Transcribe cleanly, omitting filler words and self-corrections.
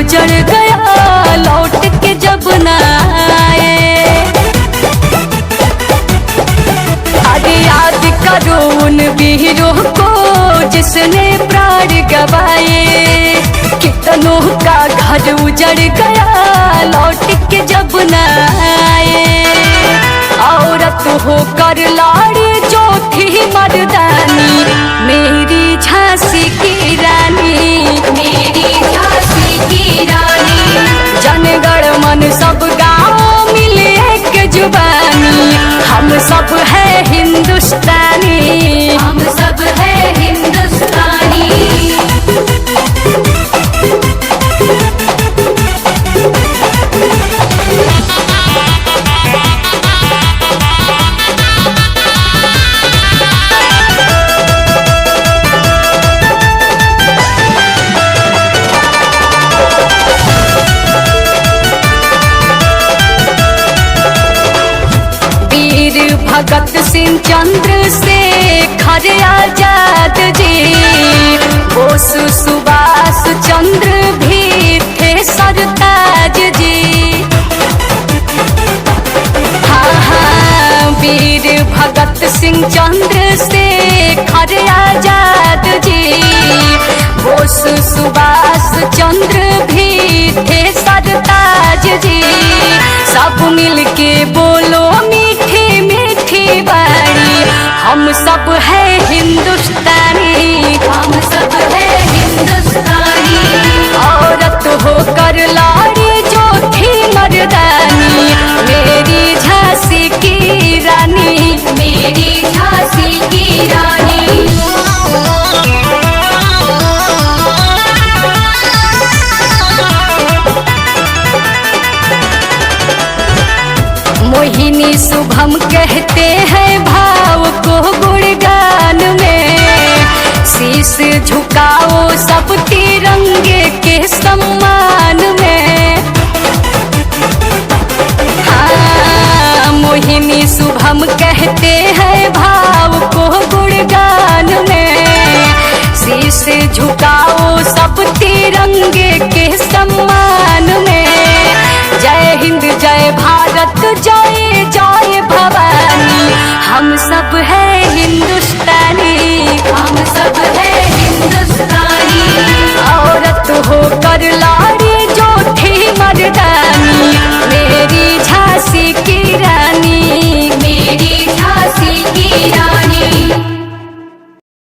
उजड़ गया लौट के जब न आए। अरे याद करो उन वीरों को जिसने प्राण गवाए, कितनों का घर उजड़ गया लौट के जब न आए। औरत होकर लाड़ी जो थी मर्दानी, मेरी झांसी की रानी, मेरी झांसी की रानी। जनगण मन सब गाँव मिले एक जुबानी, हम सब है हिंदुस्तानी, हम सब है हिंदुस्तानी। भगत सिंह चंद्रशेखर आजाद जी, बोस सुभाष चंद्र भी थे सरताज जी। हाँ हाँ, वीर भगत सिंह चंद्रशेखर आजाद जी, बोस सुभाष चंद्र भी थे सरताज जी। सब मिलके बोलो मीठी मीठी बाणी, हम सब है हिंदुस्तानी, हम सब है हिंदुस्तानी। औरत होकर लाड़ी जो थी मर्दानी, मेरी झांसी की रानी, मेरी झांसी की रानी। मोहिनी शुभम कहते हैं भाव को गुणगान में, शीश झुकाओ सब तिरंगे के सम्मान में। हाँ, मोहिनी शुभम कहते हैं भाव को गुणगान में, शीश झुकाओ सब तिरंगे के सम्मान में। जय हिंद जय भारत जय जय भवानी, हम सब है